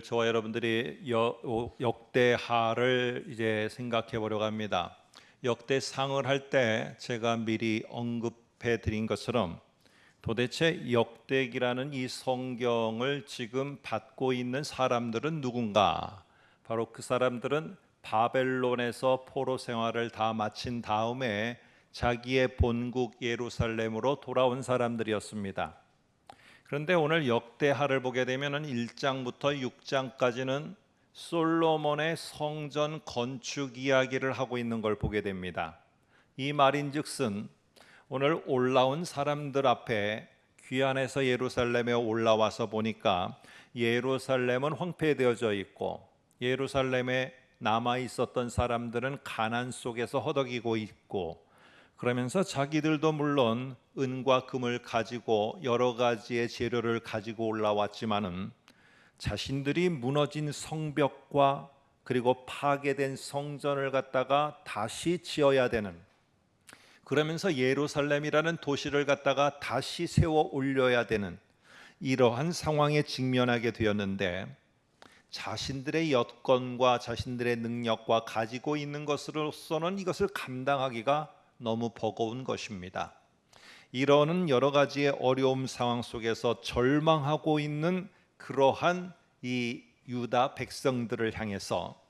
오늘 저와 여러분들이 역대하를 이제 생각해 보려고 합니다. 역대상을 할 때 제가 미리 언급해 드린 것처럼 도대체 역대기라는 이 성경을 지금 받고 있는 사람들은 누군가? 바로 그 사람들은 바벨론에서 포로 생활을 다 마친 다음에 자기의 본국 예루살렘으로 돌아온 사람들이었습니다. 그런데 오늘 역대하를 보게 되면 1장부터 6장까지는 솔로몬의 성전 건축 이야기를 하고 있는 걸 보게 됩니다. 이 말인즉슨 오늘 올라온 사람들 앞에 귀환해서 예루살렘에 올라와서 보니까 예루살렘은 황폐되어져 있고 예루살렘에 남아 있었던 사람들은 가난 속에서 허덕이고 있고, 그러면서 자기들도 물론 은과 금을 가지고 여러 가지의 재료를 가지고 올라왔지만은 자신들이 무너진 성벽과 그리고 파괴된 성전을 갖다가 다시 지어야 되는, 그러면서 예루살렘이라는 도시를 갖다가 다시 세워 올려야 되는 이러한 상황에 직면하게 되었는데, 자신들의 여건과 자신들의 능력과 가지고 있는 것으로서는 이것을 감당하기가 너무 버거운 것입니다. 이러는 여러 가지의 어려움 상황 속에서 절망하고 있는 그러한 이 유다 백성들을 향해서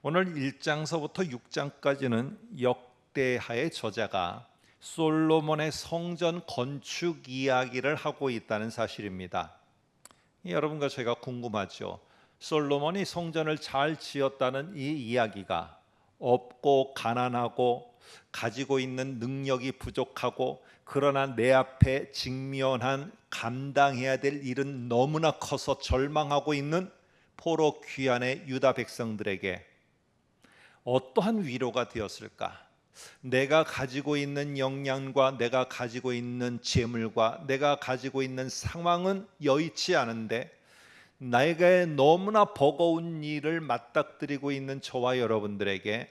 오늘 1장서부터 6장까지는 역대하의 저자가 솔로몬의 성전 건축 이야기를 하고 있다는 사실입니다. 여러분과 제가 궁금하죠. 솔로몬이 성전을 잘 지었다는 이 이야기가 없고 가난하고 가지고 있는 능력이 부족하고 그러나 내 앞에 직면한 감당해야 될 일은 너무나 커서 절망하고 있는 포로 귀환의 유다 백성들에게 어떠한 위로가 되었을까? 내가 가지고 있는 역량과 내가 가지고 있는 재물과 내가 가지고 있는 상황은 여의치 않은데 나에게 너무나 버거운 일을 맞닥뜨리고 있는 저와 여러분들에게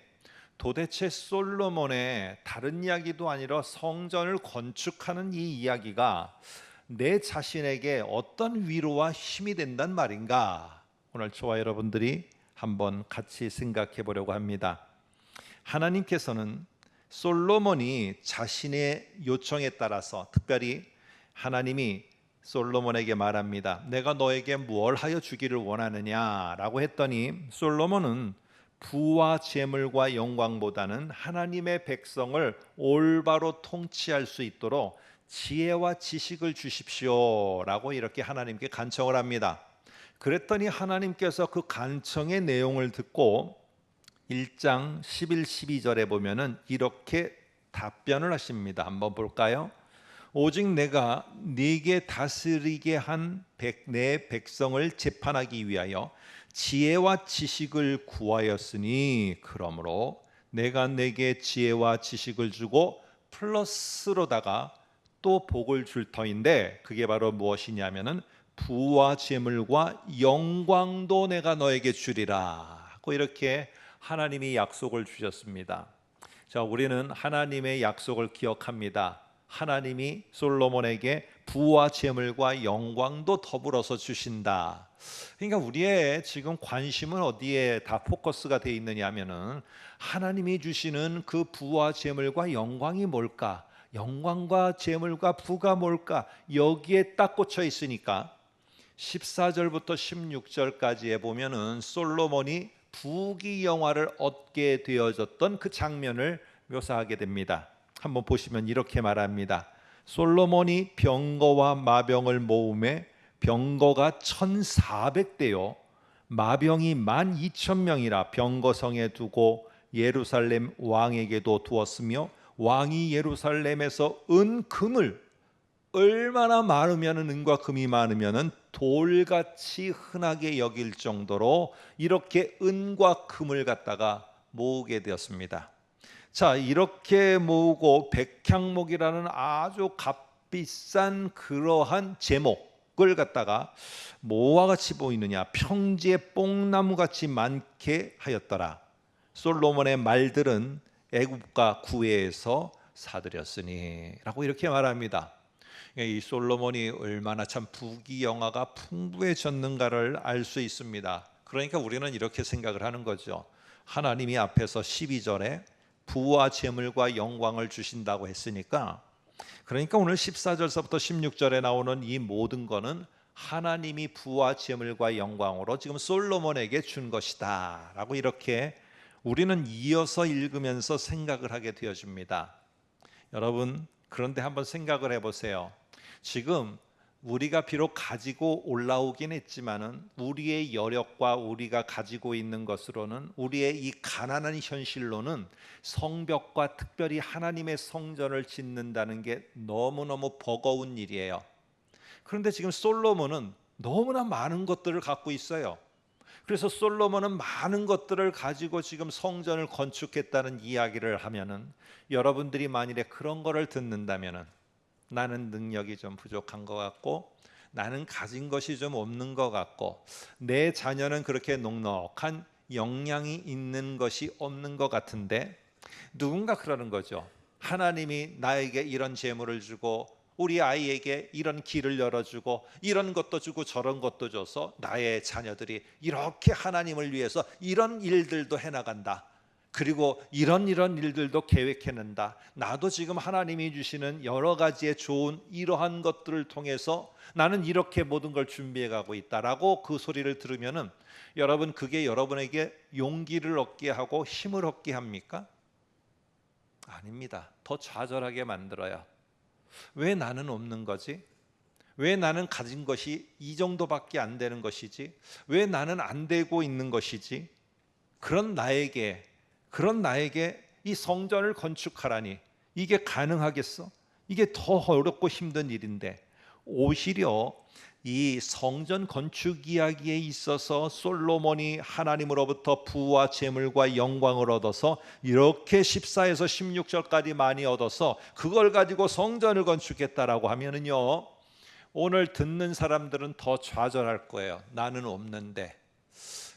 도대체 솔로몬의 다른 이야기도 아니라 성전을 건축하는 이 이야기가 내 자신에게 어떤 위로와 힘이 된단 말인가? 오늘 저와 여러분들이 한번 같이 생각해 보려고 합니다. 하나님께서는 솔로몬이 자신의 요청에 따라서, 특별히 하나님이 솔로몬에게 말합니다. 내가 너에게 뭘 하여 주기를 원하느냐라고 했더니 솔로몬은 부와 재물과 영광보다는 하나님의 백성을 올바로 통치할 수 있도록 지혜와 지식을 주십시오라고 이렇게 하나님께 간청을 합니다. 그랬더니 하나님께서 그 간청의 내용을 듣고 1장 11, 12절에 보면은 이렇게 답변을 하십니다. 한번 볼까요? 오직 내가 네게 다스리게 한 내 백성을 재판하기 위하여 지혜와 지식을 구하였으니, 그러므로 내가 내게 지혜와 지식을 주고 플러스로다가 또 복을 줄 터인데, 그게 바로 무엇이냐면은 부와 재물과 영광도 내가 너에게 주리라 하고 이렇게 하나님이 약속을 주셨습니다. 자, 우리는 하나님의 약속을 기억합니다. 하나님이 솔로몬에게 부와 재물과 영광도 더불어서 주신다. 그러니까 우리의 지금 관심은 어디에 다 포커스가 되어 있느냐 하면은 하나님이 주시는 그 부와 재물과 영광이 뭘까? 영광과 재물과 부가 뭘까? 여기에 딱 꽂혀 있으니까 14절부터 16절까지에 보면은 솔로몬이 부귀영화를 얻게 되어졌던 그 장면을 묘사하게 됩니다. 한번 보시면 이렇게 말합니다. 솔로몬이 병거와 마병을 모으매 병거가 1,400대요 마병이 12,000명이라 병거성에 두고 예루살렘 왕에게도 두었으며, 왕이 예루살렘에서 은, 금을 얼마나 많으면, 은과 금이 많으면 돌같이 흔하게 여길 정도로 이렇게 은과 금을 갖다가 모으게 되었습니다. 자, 이렇게 모으고 백향목이라는 아주 값비싼 그러한 제목을 갖다가 뭐와 같이 보이느냐? 평지의 뽕나무같이 많게 하였더라. 솔로몬의 말들은 애굽과 구해에서 사들였으니 라고 이렇게 말합니다. 이 솔로몬이 얼마나 참 부귀영화가 풍부해졌는가를 알 수 있습니다. 그러니까 우리는 이렇게 생각을 하는 거죠. 하나님이 앞에서 12절에 부와 재물과 영광을 주신다고 했으니까, 그러니까 오늘 14절서부터 16절에 나오는 이 모든 거는 하나님이 부와 재물과 영광으로 지금 솔로몬에게 준 것이다 라고 이렇게 우리는 이어서 읽으면서 생각을 하게 되어집니다. 여러분, 그런데 한번 생각을 해보세요. 지금 우리가 비록 가지고 올라오긴 했지만은 우리의 여력과 우리가 가지고 있는 것으로는, 우리의 이 가난한 현실로는 성벽과 특별히 하나님의 성전을 짓는다는 게 너무너무 버거운 일이에요. 그런데 지금 솔로몬은 너무나 많은 것들을 갖고 있어요. 그래서 솔로몬은 많은 것들을 가지고 지금 성전을 건축했다는 이야기를 하면은, 여러분들이 만일에 그런 거를 듣는다면은 나는 능력이 좀 부족한 것 같고, 나는 가진 것이 좀 없는 것 같고, 내 자녀는 그렇게 넉넉한 역량이 있는 것이 없는 것 같은데, 누군가 그러는 거죠. 하나님이 나에게 이런 재물을 주고 우리 아이에게 이런 길을 열어주고 이런 것도 주고 저런 것도 줘서 나의 자녀들이 이렇게 하나님을 위해서 이런 일들도 해나간다. 그리고 이런 일들도 계획해낸다. 나도 지금 하나님이 주시는 여러 가지의 좋은 이러한 것들을 통해서 나는 이렇게 모든 걸 준비해가고 있다라고 그 소리를 들으면은, 여러분, 그게 여러분에게 용기를 얻게 하고 힘을 얻게 합니까? 아닙니다. 더 좌절하게 만들어요. 왜 나는 없는 거지? 왜 나는 가진 것이 이 정도밖에 안 되는 것이지? 왜 나는 안 되고 있는 것이지? 그런 나에게 이 성전을 건축하라니, 이게 가능하겠어? 이게 더 어렵고 힘든 일인데, 오히려 이 성전 건축 이야기에 있어서 솔로몬이 하나님으로부터 부와 재물과 영광을 얻어서 이렇게 14에서 16절까지 많이 얻어서 그걸 가지고 성전을 건축했다라고 하면은요, 오늘 듣는 사람들은 더 좌절할 거예요. 나는 없는데,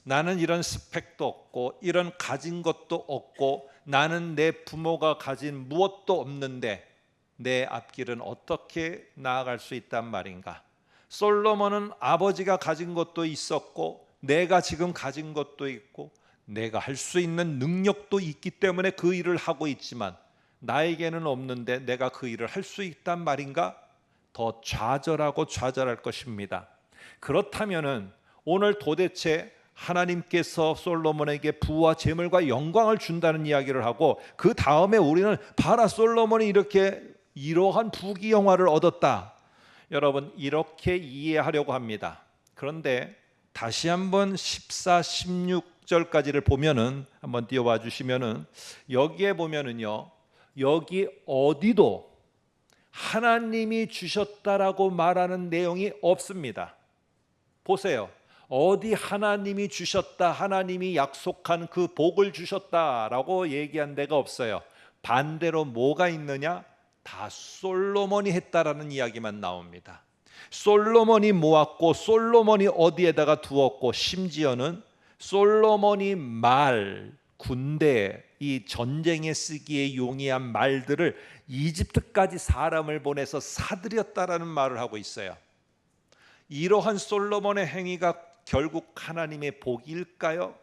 나는 이런 스펙도 없고 이런 가진 것도 없고, 나는 내 부모가 가진 무엇도 없는데 내 앞길은 어떻게 나아갈 수 있단 말인가? 솔로몬은 아버지가 가진 것도 있었고 내가 지금 가진 것도 있고 내가 할 수 있는 능력도 있기 때문에 그 일을 하고 있지만, 나에게는 없는데 내가 그 일을 할 수 있단 말인가? 더 좌절할 것입니다. 그렇다면은 오늘 도대체 하나님께서 솔로몬에게 부와 재물과 영광을 준다는 이야기를 하고, 그 다음에 우리는 봐라, 솔로몬이 이러한 부귀영화를 얻었다, 여러분, 이렇게 이해하려고 합니다. 그런데 다시 한번 14, 16절까지를 보면은, 한번 띄워봐 주시면은, 여기에 보면은요, 여기 어디도 하나님이 주셨다라고 말하는 내용이 없습니다. 보세요. 어디 하나님이 주셨다, 하나님이 약속한 그 복을 주셨다라고 얘기한 데가 없어요. 반대로 뭐가 있느냐? 다 솔로몬이 했다라는 이야기만 나옵니다. 솔로몬이 모았고 솔로몬이 어디에다가 두었고, 심지어는 솔로몬이 군대, 이 전쟁에 쓰기에 용이한 말들을 이집트까지 사람을 보내서 사들였다라는 말을 하고 있어요. 이러한 솔로몬의 행위가 결국 하나님의 복일까요?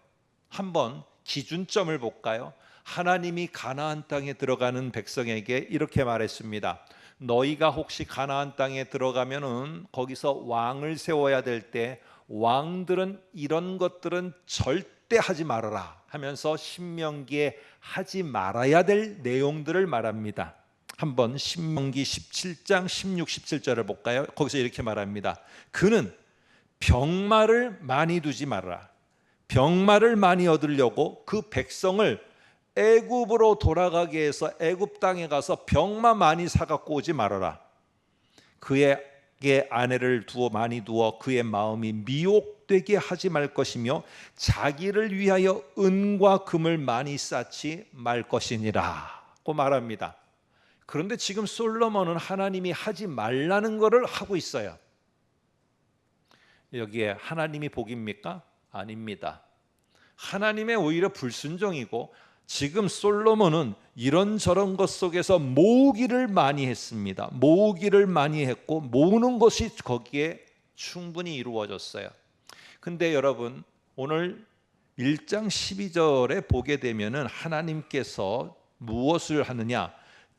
한번 기준점을 볼까요? 하나님이 가나안 땅에 들어가는 백성에게 이렇게 말했습니다. 너희가 혹시 가나안 땅에 들어가면은 거기서 왕을 세워야 될 때 왕들은 이런 것들은 절대 하지 말아라 하면서 신명기에 하지 말아야 될 내용들을 말합니다. 한번 신명기 17장 16, 17절을 볼까요? 거기서 이렇게 말합니다. 그는 병마를 많이 두지 말아라. 병마를 많이 얻으려고 그 백성을 애굽으로 돌아가게 해서 애굽 땅에 가서 병마 많이 사갖고 오지 말아라. 그에게 아내를 많이 두어 그의 마음이 미혹되게 하지 말 것이며 자기를 위하여 은과 금을 많이 쌓지 말 것이니라 고 말합니다. 그런데 지금 솔로몬은 하나님이 하지 말라는 것을 하고 있어요. 여기에 하나님이 복입니까? 아닙니다. 하나님의 오히려 불순종이고 지금 솔로몬은 이런저런 것 속에서 모으기를 많이 했습니다. 모으기를 많이 했고 모으는 것이 거기에 충분히 이루어졌어요. 근데 여러분, 오늘 1장 12절에 보게 되면은 하나님께서 무엇을 하느냐?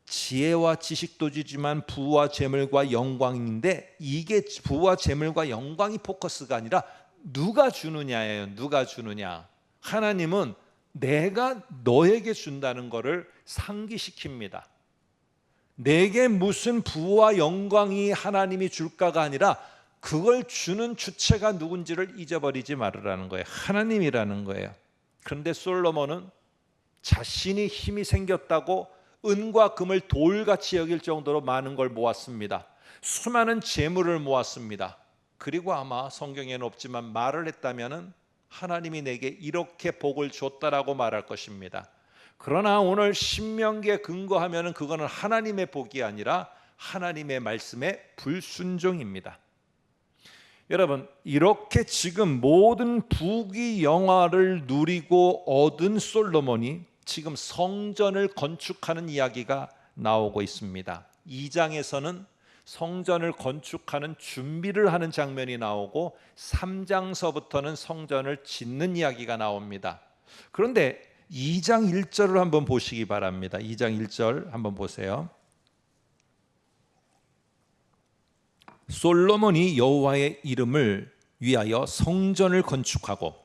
지혜와 지식도 주지만 부와 재물과 영광인데, 이게 부와 재물과 영광이 포커스가 아니라 누가 주느냐예요. 누가 주느냐. 하나님은 내가 너에게 준다는 것을 상기시킵니다. 내게 무슨 부와 영광이 하나님이 줄까가 아니라 그걸 주는 주체가 누군지를 잊어버리지 말으라는 거예요. 하나님이라는 거예요. 그런데 솔로몬은 자신이 힘이 생겼다고 은과 금을 돌같이 여길 정도로 많은 걸 모았습니다. 수많은 재물을 모았습니다. 그리고 아마 성경에는 없지만 말을 했다면은 하나님이 내게 이렇게 복을 줬다라고 말할 것입니다. 그러나 오늘 신명기에 근거하면은 그거는 하나님의 복이 아니라 하나님의 말씀의 불순종입니다. 여러분, 이렇게 지금 모든 부귀 영화를 누리고 얻은 솔로몬이 지금 성전을 건축하는 이야기가 나오고 있습니다. 2장에서는 성전을 건축하는 준비를 하는 장면이 나오고 3장서부터는 성전을 짓는 이야기가 나옵니다. 그런데 2장 1절을 한번 보시기 바랍니다. 2장 1절 한번 보세요. 솔로몬이 여호와의 이름을 위하여 성전을 건축하고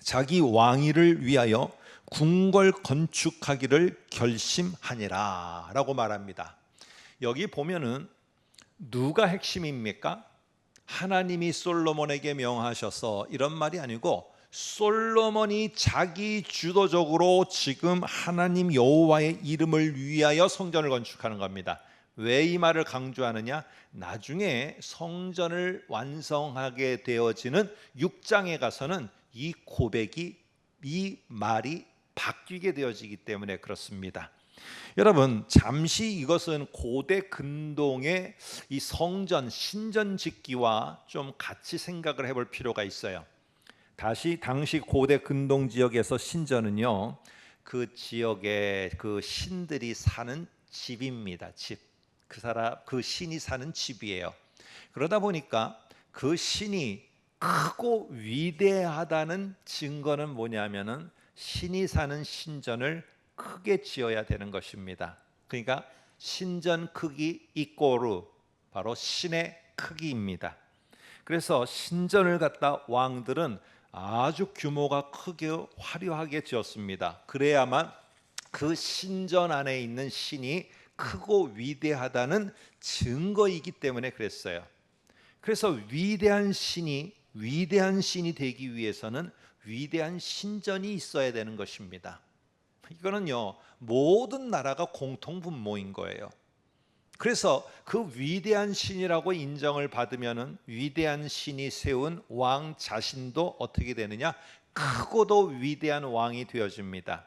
자기 왕위를 위하여 궁궐 건축하기를 결심하니라 라고 말합니다. 여기 보면은 누가 핵심입니까? 하나님이 솔로몬에게 명하셔서 이런 말이 아니고 솔로몬이 자기 주도적으로 지금 하나님 여호와의 이름을 위하여 성전을 건축하는 겁니다. 왜 이 말을 강조하느냐? 나중에 성전을 완성하게 되어지는 6장에 가서는 이 고백이, 이 말이 바뀌게 되어지기 때문에 그렇습니다. 여러분, 잠시 이것은 고대 근동의 이 성전, 신전 짓기와 좀 같이 생각을 해볼 필요가 있어요. 당시 고대 근동 지역에서 신전은요, 그 지역의 그 신들이 사는 집입니다. 집. 그 신이 사는 집이에요. 그러다 보니까 그 신이 크고 위대하다는 증거는 뭐냐면은 신이 사는 신전을 크게 지어야 되는 것입니다. 그러니까 신전 크기 이꼬르, 바로 신의 크기입니다. 그래서 신전을 갖다 왕들은 아주 규모가 크게 화려하게 지었습니다. 그래야만 그 신전 안에 있는 신이 크고 위대하다는 증거이기 때문에 그랬어요. 그래서 위대한 신이 되기 위해서는 위대한 신전이 있어야 되는 것입니다. 이거는요, 모든 나라가 공통 분모인 거예요. 그래서 그 위대한 신이라고 인정을 받으면은 위대한 신이 세운 왕 자신도 어떻게 되느냐? 크고도 위대한 왕이 되어집니다.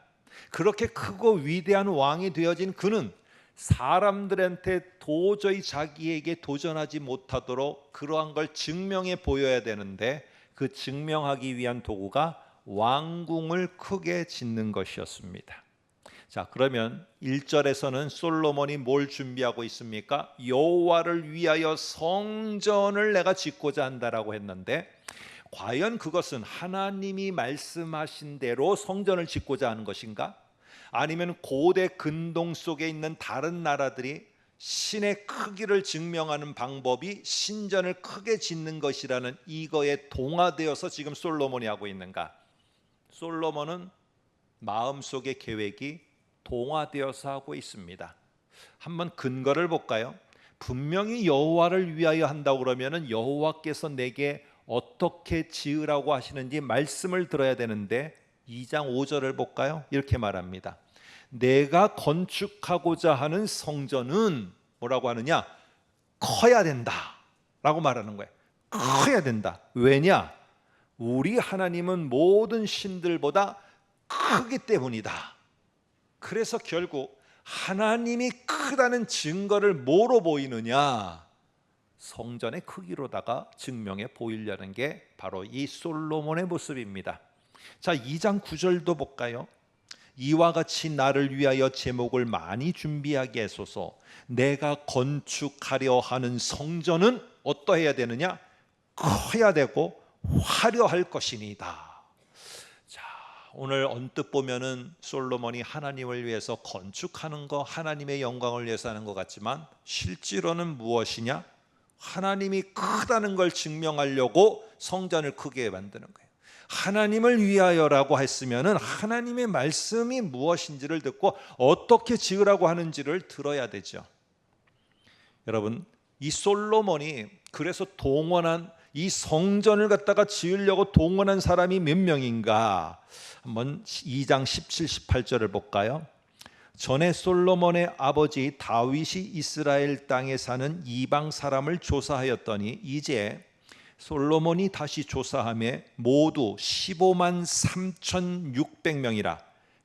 그렇게 크고 위대한 왕이 되어진 그는 사람들한테 도저히 자기에게 도전하지 못하도록 그러한 걸 증명해 보여야 되는데, 그 증명하기 위한 도구가 왕궁을 크게 짓는 것이었습니다. 자, 그러면 1절에서는 솔로몬이 뭘 준비하고 있습니까? 여호와를 위하여 성전을 내가 짓고자 한다라고 했는데, 과연 그것은 하나님이 말씀하신 대로 성전을 짓고자 하는 것인가? 아니면 고대 근동 속에 있는 다른 나라들이 신의 크기를 증명하는 방법이 신전을 크게 짓는 것이라는 이거에 동화되어서 지금 솔로몬이 하고 있는가? 솔로몬은 마음속의 계획이 동화되어서 하고 있습니다. 한번 근거를 볼까요? 분명히 여호와를 위하여 한다고 그러면은 여호와께서 내게 어떻게 지으라고 하시는지 말씀을 들어야 되는데, 2장 5절을 볼까요? 이렇게 말합니다. 내가 건축하고자 하는 성전은 뭐라고 하느냐? 커야 된다 라고 말하는 거예요. 커야 된다. 왜냐? 우리 하나님은 모든 신들보다 크기 때문이다. 그래서 결국 하나님이 크다는 증거를 뭐로 보이느냐? 성전의 크기로다가 증명해 보이려는 게 바로 이 솔로몬의 모습입니다. 자, 2장 9절도 볼까요? 이와 같이 나를 위하여 제목을 많이 준비하게 하소서. 내가 건축하려 하는 성전은 어떠해야 되느냐? 커야 되고 화려할 것이니이다. 자, 오늘 언뜻 보면은 솔로몬이 하나님을 위해서 건축하는 거, 하나님의 영광을 위해서 하는 것 같지만 실제로는 무엇이냐? 하나님이 크다는 걸 증명하려고 성전을 크게 만드는 거예요. 하나님을 위하여라고 했으면은 하나님의 말씀이 무엇인지를 듣고 어떻게 지으라고 하는지를 들어야 되죠. 여러분, 이 솔로몬이 그래서 동원한 이 성전을 갖다가 지으려고 동원한 사람이 몇 명인가? 한번 2장 17, 18절을 볼까요? 전에 솔로몬의 아버지 다윗이 이스라엘 땅에 사는 이방 사람을 조사하였더니 이제 솔로몬이 다시 조사함에 모두 15만 3,600명이라.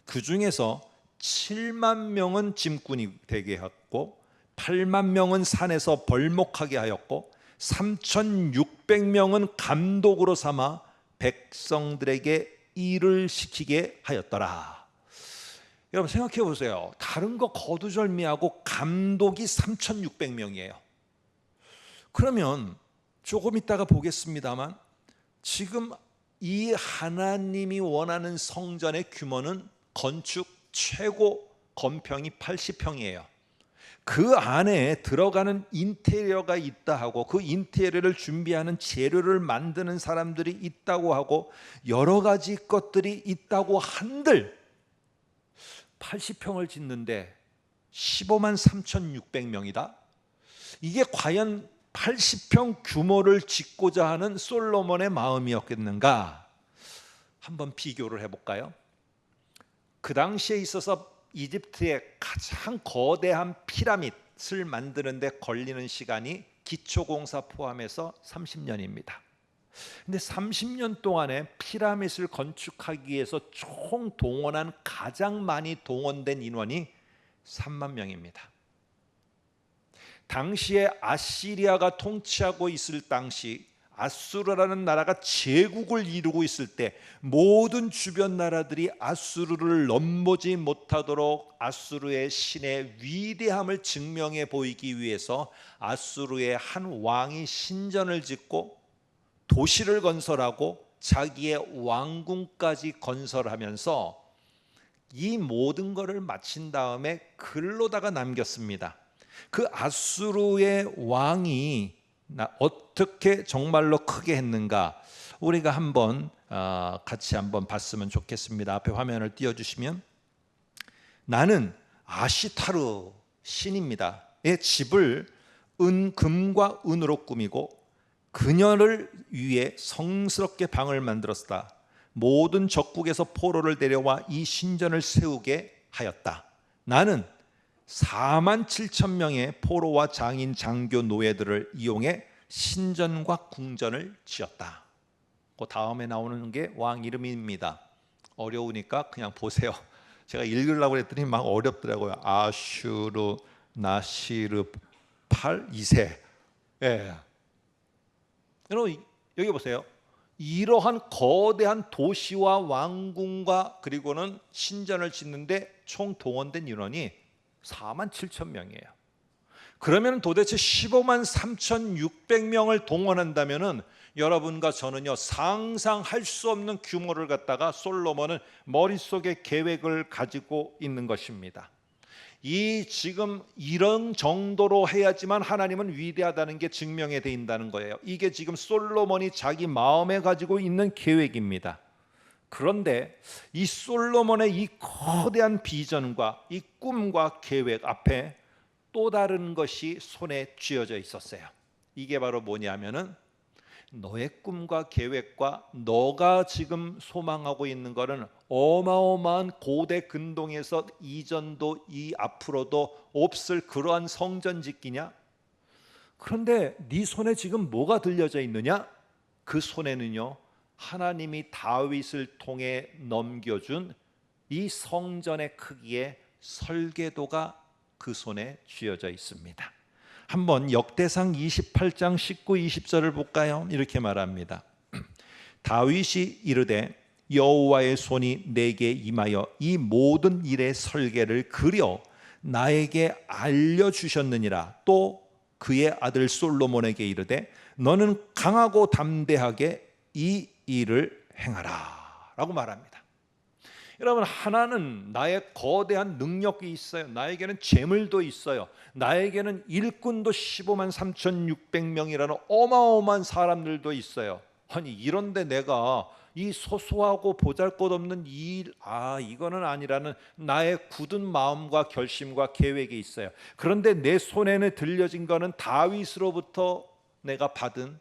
그 중에서 7만 명은 짐꾼이 되게 했고 8만 명은 산에서 벌목하게 하였고 3,600명은 감독으로 삼아 백성들에게 일을 시키게 하였더라. 여러분 생각해 보세요. 다른 거 거두절미하고 감독이 3,600명이에요. 그러면 조금 이따가 보겠습니다만 지금 이 하나님이 원하는 성전의 규모는 건축 최고 건평이 80평이에요. 그 안에 들어가는 인테리어가 있다 하고 그 인테리어를 준비하는 재료를 만드는 사람들이 있다고 하고 여러 가지 것들이 있다고 한들 80평을 짓는데 15만 3,600명이다. 이게 과연 80평 규모를 짓고자 하는 솔로몬의 마음이었겠는가? 한번 비교를 해볼까요? 그 당시에 있어서 이집트의 가장 거대한 피라밋을 만드는데 걸리는 시간이 기초공사 포함해서 30년입니다. 근데 30년 동안에 피라밋을 건축하기 위해서 총 동원한 가장 많이 동원된 인원이 3만 명입니다. 당시에 아시리아가 통치하고 있을 당시 아수르라는 나라가 제국을 이루고 있을 때 모든 주변 나라들이 아수르를 넘보지 못하도록 아수르의 신의 위대함을 증명해 보이기 위해서 아수르의 한 왕이 신전을 짓고 도시를 건설하고 자기의 왕궁까지 건설하면서 이 모든 것을 마친 다음에 글로다가 남겼습니다. 그 아수르의 왕이 어떻게 정말로 크게 했는가? 우리가 한번 같이 한번 봤으면 좋겠습니다. 앞에 화면을 띄워주시면 나는 아시타르 신입니다. 의 집을 금과 은으로 꾸미고 그녀를 위해 성스럽게 방을 만들었다. 모든 적국에서 포로를 데려와 이 신전을 세우게 하였다. 나는 4만 7천 명의 포로와 장인, 장교, 노예들을 이용해 신전과 궁전을 지었다. 그 다음에 나오는 게 왕 이름입니다. 어려우니까 그냥 보세요. 제가 읽으려고 했더니 막 어렵더라고요. 아슈르 나시르 8 2세. 예. 여러분 여기 보세요. 이러한 거대한 도시와 왕궁과 그리고는 신전을 짓는데 총 동원된 인원이 4만 7천 명이에요. 그러면 도대체 15만 3,600명을 동원한다면은 여러분과 저는요 상상할 수 없는 규모를 갖다가 솔로몬은 머릿속에 계획을 가지고 있는 것입니다. 이 지금 이런 정도로 해야지만 하나님은 위대하다는 게 증명이 된다는 거예요. 이게 지금 솔로몬이 자기 마음에 가지고 있는 계획입니다. 그런데 이 솔로몬의 이 거대한 비전과 이 꿈과 계획 앞에 또 다른 것이 손에 쥐어져 있었어요. 이게 바로 뭐냐면은 너의 꿈과 계획과 너가 지금 소망하고 있는 것은 어마어마한 고대 근동에서 이전도 이 앞으로도 없을 그러한 성전 짓기냐? 그런데 네 손에 지금 뭐가 들려져 있느냐? 그 손에는요 하나님이 다윗을 통해 넘겨준 이 성전의 크기의 설계도가 그 손에 쥐어져 있습니다. 한번 역대상 28장 19, 20절을 볼까요? 이렇게 말합니다. 다윗이 이르되 여호와의 손이 내게 임하여 이 모든 일의 설계를 그려 나에게 알려주셨느니라. 또 그의 아들 솔로몬에게 이르되 너는 강하고 담대하게 이 일을 행하라 라고 말합니다. 여러분, 하나는 나의 거대한 능력이 있어요. 나에게는 재물도 있어요. 나에게는 일꾼도 15만 3,600명이라는 어마어마한 사람들도 있어요. 아니, 이런데 내가 이 소소하고 보잘것없는 일, 이거는 아니라는 나의 굳은 마음과 결심과 계획이 있어요. 그런데 내 손에는 들려진 거는 다윗으로부터 내가 받은,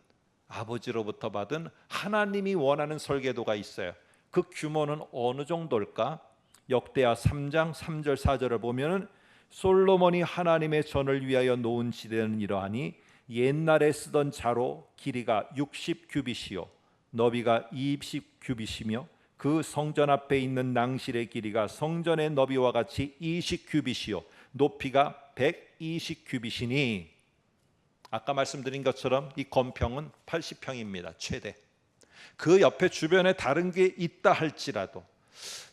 아버지로부터 받은 하나님이 원하는 설계도가 있어요. 그 규모는 어느 정도일까? 역대하 3장 3절 4절을 보면은 솔로몬이 하나님의 전을 위하여 놓은 지대는 이러하니 옛날에 쓰던 자로 길이가 60규빗이요 너비가 20규빗이며 그 성전 앞에 있는 낭실의 길이가 성전의 너비와 같이 20규빗이요 높이가 120규빗이니, 아까 말씀드린 것처럼 이 건평은 80평입니다. 최대. 그 옆에 주변에 다른 게 있다 할지라도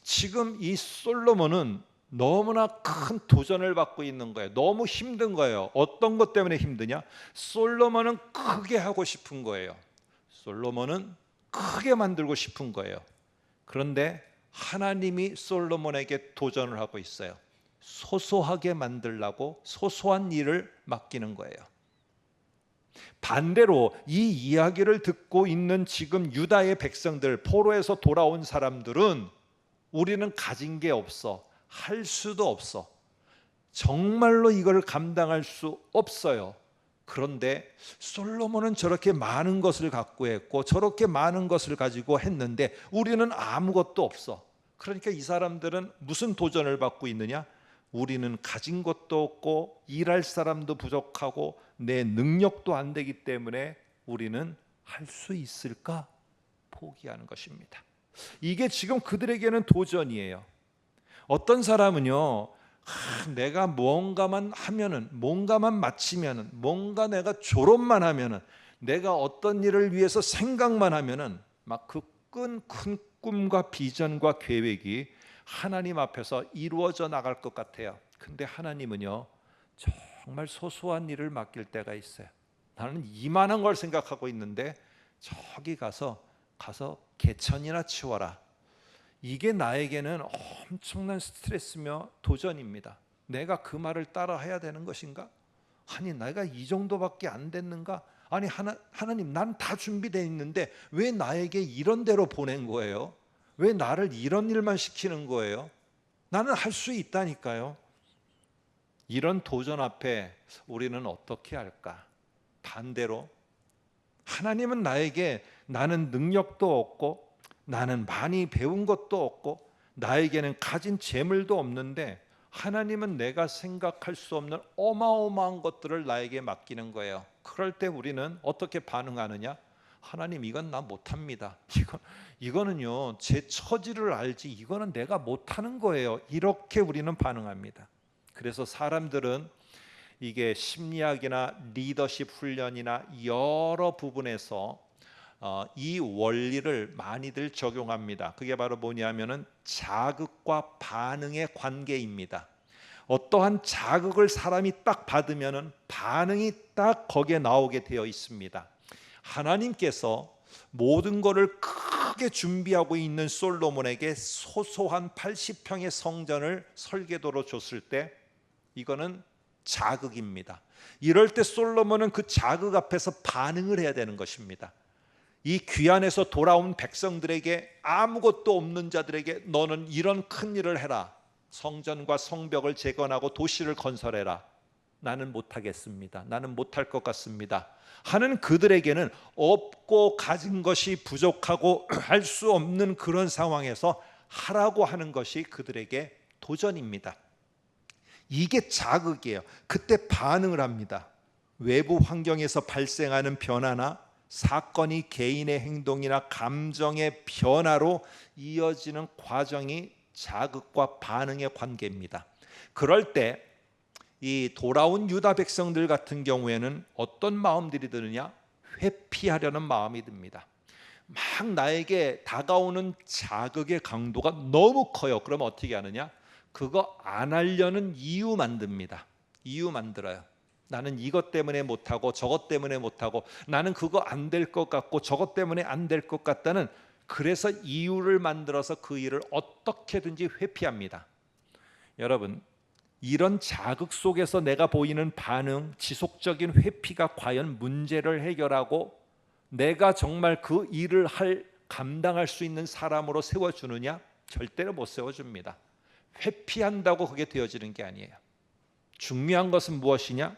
지금 이 솔로몬은 너무나 큰 도전을 받고 있는 거예요. 너무 힘든 거예요. 어떤 것 때문에 힘드냐? 솔로몬은 크게 하고 싶은 거예요. 솔로몬은 크게 만들고 싶은 거예요. 그런데 하나님이 솔로몬에게 도전을 하고 있어요. 소소하게 만들라고 소소한 일을 맡기는 거예요. 반대로 이 이야기를 듣고 있는 지금 유다의 백성들, 포로에서 돌아온 사람들은 우리는 가진 게 없어, 할 수도 없어, 정말로 이걸 감당할 수 없어요. 그런데 솔로몬은 저렇게 많은 것을 갖고 했고 저렇게 많은 것을 가지고 했는데 우리는 아무것도 없어. 그러니까 이 사람들은 무슨 도전을 받고 있느냐? 우리는 가진 것도 없고 일할 사람도 부족하고 내 능력도 안 되기 때문에 우리는 할 수 있을까? 포기하는 것입니다. 이게 지금 그들에게는 도전이에요. 어떤 사람은요, 내가 뭔가만 하면은, 뭔가만 마치면은, 뭔가 내가 졸업만 하면은, 내가 어떤 일을 위해서 생각만 하면은 막 그 큰 꿈과 비전과 계획이 하나님 앞에서 이루어져 나갈 것 같아요. 근데 하나님은요, 정말 소소한 일을 맡길 때가 있어요. 나는 이만한 걸 생각하고 있는데 저기 가서 개천이나 치워라. 이게 나에게는 엄청난 스트레스며 도전입니다. 내가 그 말을 따라 해야 되는 것인가? 아니, 내가 이 정도밖에 안 됐는가? 아니, 하나님, 난 다 준비되어 있는데 왜 나에게 이런 데로 보낸 거예요? 왜 나를 이런 일만 시키는 거예요? 나는 할 수 있다니까요. 이런 도전 앞에 우리는 어떻게 할까? 반대로 하나님은 나에게, 나는 능력도 없고 나는 많이 배운 것도 없고 나에게는 가진 재물도 없는데 하나님은 내가 생각할 수 없는 어마어마한 것들을 나에게 맡기는 거예요. 그럴 때 우리는 어떻게 반응하느냐? 하나님, 이건 나 못합니다. 이거는요, 제 처지를 알지 이거는 내가 못하는 거예요. 이렇게 우리는 반응합니다. 그래서 사람들은 이게 심리학이나 리더십 훈련이나 여러 부분에서 이 원리를 많이들 적용합니다. 그게 바로 뭐냐면은 자극과 반응의 관계입니다. 어떠한 자극을 사람이 딱 받으면은 반응이 딱 거기에 나오게 되어 있습니다. 하나님께서 모든 것을 크게 준비하고 있는 솔로몬에게 소소한 80평의 성전을 설계도로 줬을 때 이거는 자극입니다. 이럴 때 솔로몬은 그 자극 앞에서 반응을 해야 되는 것입니다. 이 귀환에서 돌아온 백성들에게, 아무것도 없는 자들에게 너는 이런 큰 일을 해라. 성전과 성벽을 재건하고 도시를 건설해라. 나는 못하겠습니다. 나는 못할 것 같습니다 하는 그들에게는 없고 가진 것이 부족하고 할 수 없는 그런 상황에서 하라고 하는 것이 그들에게 도전입니다. 이게 자극이에요. 그때 반응을 합니다. 외부 환경에서 발생하는 변화나 사건이 개인의 행동이나 감정의 변화로 이어지는 과정이 자극과 반응의 관계입니다. 그럴 때 이 돌아온 유다 백성들 같은 경우에는 어떤 마음들이 드느냐? 회피하려는 마음이 듭니다. 막 나에게 다가오는 자극의 강도가 너무 커요. 그러면 어떻게 하느냐? 그거 안 하려는 이유 만듭니다. 이유 만들어요. 나는 이것 때문에 못하고 저것 때문에 못하고 나는 그거 안 될 것 같고 저것 때문에 안 될 것 같다는, 그래서 이유를 만들어서 그 일을 어떻게든지 회피합니다. 여러분, 이런 자극 속에서 내가 보이는 반응, 지속적인 회피가 과연 문제를 해결하고 내가 정말 그 일을 감당할 수 있는 사람으로 세워주느냐? 절대로 못 세워줍니다. 회피한다고 그게 되어지는 게 아니에요. 중요한 것은 무엇이냐?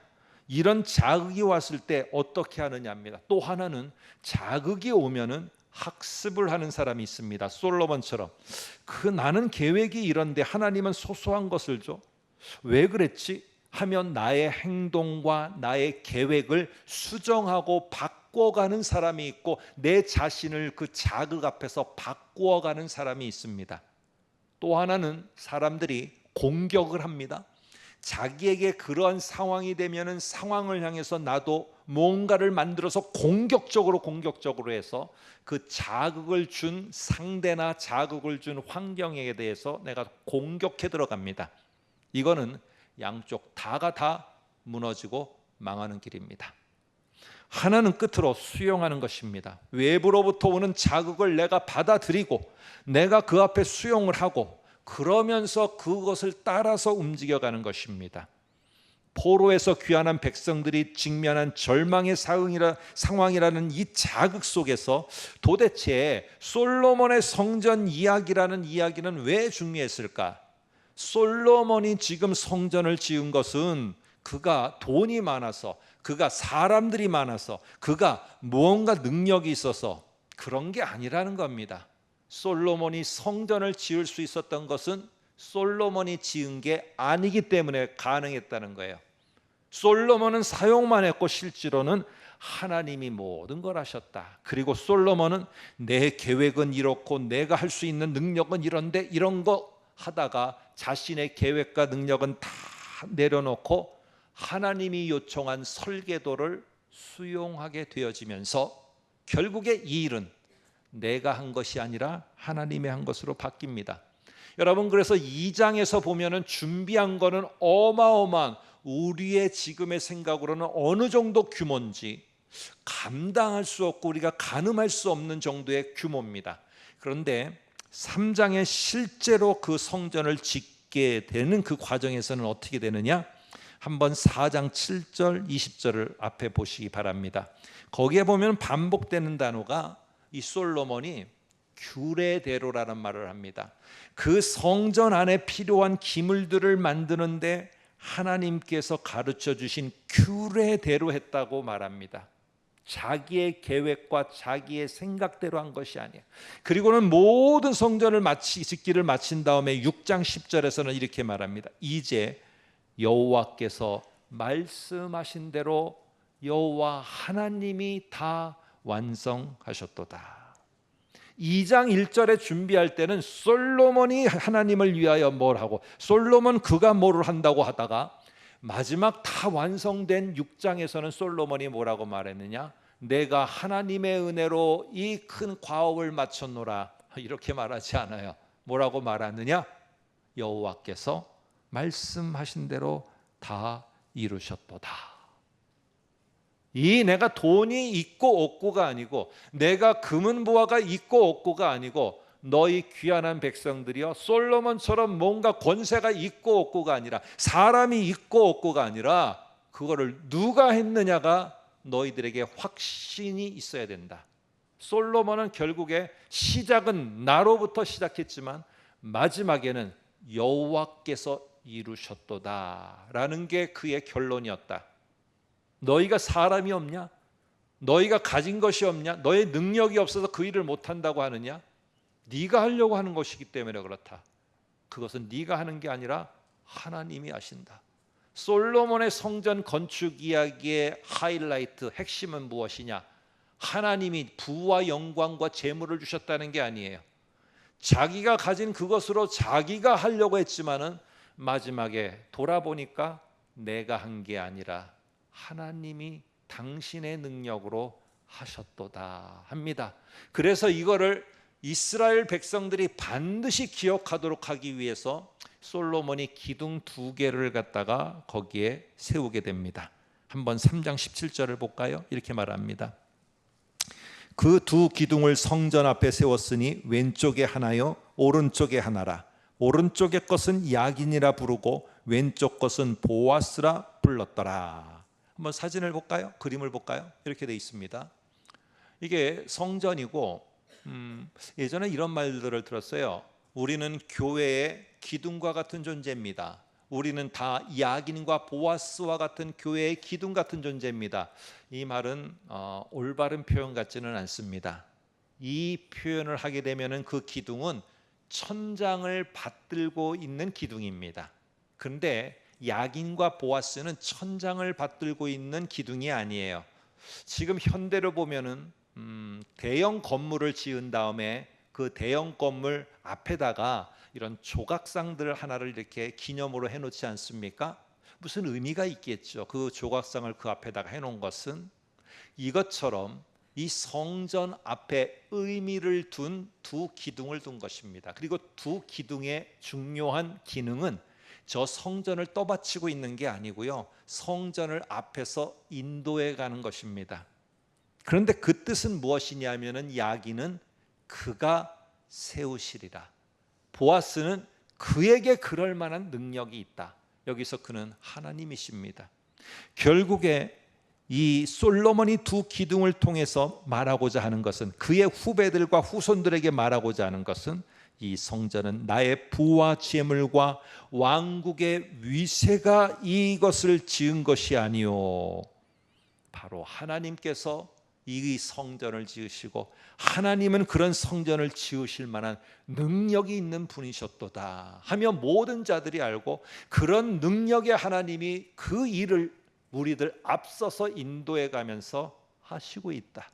이런 자극이 왔을 때 어떻게 하느냐입니다. 또 하나는 자극이 오면은 학습을 하는 사람이 있습니다. 솔로몬처럼 나는 계획이 이런데 하나님은 소소한 것을 줘. 왜 그랬지? 하면 나의 행동과 나의 계획을 수정하고 바꿔가는 사람이 있고 내 자신을 그 자극 앞에서 바꾸어가는 사람이 있습니다. 또 하나는 사람들이 공격을 합니다. 자기에게 그러한 상황이 되면은 상황을 향해서 나도 뭔가를 만들어서 공격적으로 해서 그 자극을 준 상대나 자극을 준 환경에 대해서 내가 공격해 들어갑니다. 이거는 양쪽 다가 다 무너지고 망하는 길입니다. 하나는 끝으로 수용하는 것입니다. 외부로부터 오는 자극을 내가 받아들이고 내가 그 앞에 수용을 하고 그러면서 그것을 따라서 움직여가는 것입니다. 포로에서 귀환한 백성들이 직면한 절망의 상황이라는 이 자극 속에서 도대체 솔로몬의 성전 이야기라는 이야기는 왜 중요했을까? 솔로몬이 지금 성전을 지은 것은 그가 돈이 많아서, 그가 사람들이 많아서, 그가 무언가 능력이 있어서 그런 게 아니라는 겁니다. 솔로몬이 성전을 지을 수 있었던 것은 솔로몬이 지은 게 아니기 때문에 가능했다는 거예요. 솔로몬은 사용만 했고 실제로는 하나님이 모든 걸 하셨다. 그리고 솔로몬은 내 계획은 이렇고 내가 할 수 있는 능력은 이런데 이런 거 하다가 자신의 계획과 능력은 다 내려놓고 하나님이 요청한 설계도를 수용하게 되어지면서 결국에 이 일은 내가 한 것이 아니라 하나님의 한 것으로 바뀝니다. 여러분, 그래서 2장에서 보면은 준비한 거는 어마어마한, 우리의 지금의 생각으로는 어느 정도 규모인지 감당할 수 없고 우리가 가늠할 수 없는 정도의 규모입니다. 그런데 3장에 실제로 그 성전을 짓게 되는 그 과정에서는 어떻게 되느냐? 한번 4장 7절 20절을 앞에 보시기 바랍니다. 거기에 보면 반복되는 단어가 이 솔로몬이 규례대로라는 말을 합니다. 그 성전 안에 필요한 기물들을 만드는데 하나님께서 가르쳐 주신 규례대로 했다고 말합니다. 자기의 계획과 자기의 생각대로 한 것이 아니에요. 그리고는 모든 성전을 짓기를 마친 다음에 6장 10절에서는 이렇게 말합니다. 이제 여호와께서 말씀하신 대로 여호와 하나님이 다 완성하셨도다. 2장 1절에 준비할 때는 솔로몬이 하나님을 위하여 뭘 하고 솔로몬 그가 뭐를 한다고 하다가 마지막 다 완성된 6장에서는 솔로몬이 뭐라고 말했느냐? 내가 하나님의 은혜로 이 큰 과업을 마쳤노라. 이렇게 말하지 않아요. 뭐라고 말하느냐? 여호와께서 말씀하신 대로 다 이루셨도다. 이 내가 돈이 있고 없고가 아니고 내가 금은 보화가 있고 없고가 아니고 너희 귀한한 백성들이여, 솔로몬처럼 뭔가 권세가 있고 없고가 아니라 사람이 있고 없고가 아니라 그거를 누가 했느냐가 너희들에게 확신이 있어야 된다. 솔로몬은 결국에 시작은 나로부터 시작했지만 마지막에는 여호와께서 이루셨도다라는 게 그의 결론이었다. 너희가 사람이 없냐? 너희가 가진 것이 없냐? 너의 능력이 없어서 그 일을 못한다고 하느냐? 네가 하려고 하는 것이기 때문에 그렇다. 그것은 네가 하는 게 아니라 하나님이 하신다. 솔로몬의 성전 건축 이야기의 하이라이트, 핵심은 무엇이냐? 하나님이 부와 영광과 재물을 주셨다는 게 아니에요. 자기가 가진 그것으로 자기가 하려고 했지만은 마지막에 돌아보니까 내가 한 게 아니라 하나님이 당신의 능력으로 하셨도다 합니다. 그래서 이거를 이스라엘 백성들이 반드시 기억하도록 하기 위해서 솔로몬이 기둥 2개를 갖다가 거기에 세우게 됩니다. 한번 3장 17절을 볼까요? 이렇게 말합니다. 그 2 기둥을 성전 앞에 세웠으니 왼쪽에 하나요 오른쪽에 하나라. 오른쪽의 것은 야긴이라 부르고 왼쪽 것은 보아스라 불렀더라. 한번 사진을 볼까요? 그림을 볼까요? 이렇게 되어 있습니다. 이게 성전이고 예전에 이런 말들을 들었어요. 우리는 교회의 기둥과 같은 존재입니다. 우리는 다 야긴과 보아스와 같은 교회의 기둥 같은 존재입니다. 이 말은 올바른 표현 같지는 않습니다. 이 표현을 하게 되면 그 기둥은 천장을 받들고 있는 기둥입니다. 그런데 야긴과 보아스는 천장을 받들고 있는 기둥이 아니에요. 지금 현대로 보면은 대형 건물을 지은 다음에 그 대형 건물 앞에다가 이런 조각상들 하나를 이렇게 기념으로 해놓지 않습니까? 무슨 의미가 있겠죠. 그 조각상을 그 앞에다가 해놓은 것은 이것처럼 이 성전 앞에 의미를 둔 2 기둥을 둔 것입니다. 그리고 2 기둥의 중요한 기능은 저 성전을 떠받치고 있는 게 아니고요, 성전을 앞에서 인도해 가는 것입니다. 그런데 그 뜻은 무엇이냐면은 야긴은 그가 세우시리라, 보아스는 그에게 그럴 만한 능력이 있다. 여기서 그는 하나님이십니다. 결국에 이 솔로몬이 2 기둥을 통해서 말하고자 하는 것은, 그의 후배들과 후손들에게 말하고자 하는 것은, 이 성전은 나의 부와 재물과 왕국의 위세가 이것을 지은 것이 아니요, 바로 하나님께서 이 성전을 지으시고 하나님은 그런 성전을 지으실 만한 능력이 있는 분이셨도다 하며 모든 자들이 알고, 그런 능력의 하나님이 그 일을 우리들 앞서서 인도해 가면서 하시고 있다.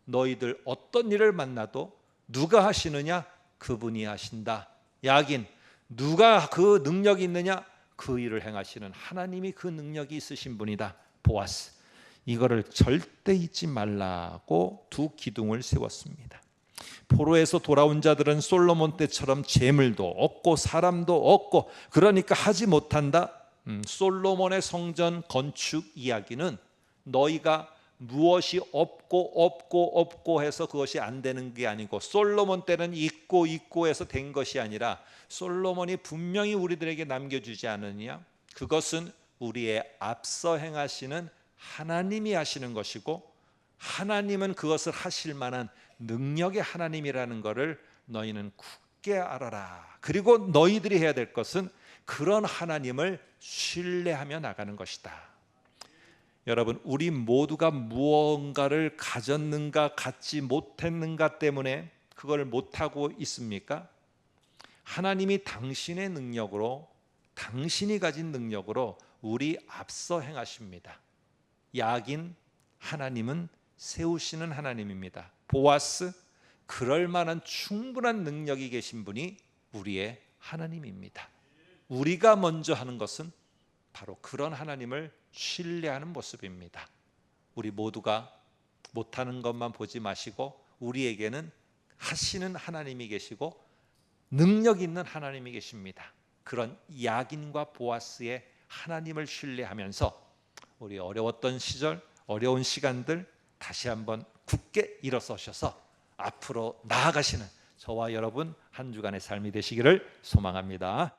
너희들 어떤 일을 만나도 누가 하시느냐? 그분이 하신다. 야긴, 누가 그 능력이 있느냐? 그 일을 행하시는 하나님이 그 능력이 있으신 분이다. 보아스, 이거를 절대 잊지 말라고 2 기둥을 세웠습니다. 포로에서 돌아온 자들은 솔로몬 때처럼 재물도 없고 사람도 없고 그러니까 하지 못한다. 솔로몬의 성전 건축 이야기는 너희가 무엇이 없고 해서 그것이 안 되는 게 아니고, 솔로몬 때는 있고 해서 된 것이 아니라, 솔로몬이 분명히 우리들에게 남겨주지 않느냐? 그것은 우리의 앞서 행하시는 하나님이 하시는 것이고, 하나님은 그것을 하실 만한 능력의 하나님이라는 것을 너희는 굳게 알아라. 그리고 너희들이 해야 될 것은 그런 하나님을 신뢰하며 나가는 것이다. 여러분, 우리 모두가 무언가를 가졌는가 갖지 못했는가 때문에 그걸 못하고 있습니까? 하나님이 당신의 능력으로, 당신이 가진 능력으로 우리 앞서 행하십니다. 야긴, 하나님은 세우시는 하나님입니다. 보아스, 그럴 만한 충분한 능력이 계신 분이 우리의 하나님입니다. 우리가 먼저 하는 것은 바로 그런 하나님을 신뢰하는 모습입니다. 우리 모두가 못하는 것만 보지 마시고, 우리에게는 하시는 하나님이 계시고 능력 있는 하나님이 계십니다. 그런 야긴과 보아스의 하나님을 신뢰하면서 우리 어려웠던 시절, 어려운 시간들 다시 한번 굳게 일어서셔서 앞으로 나아가시는 저와 여러분 한 주간의 삶이 되시기를 소망합니다.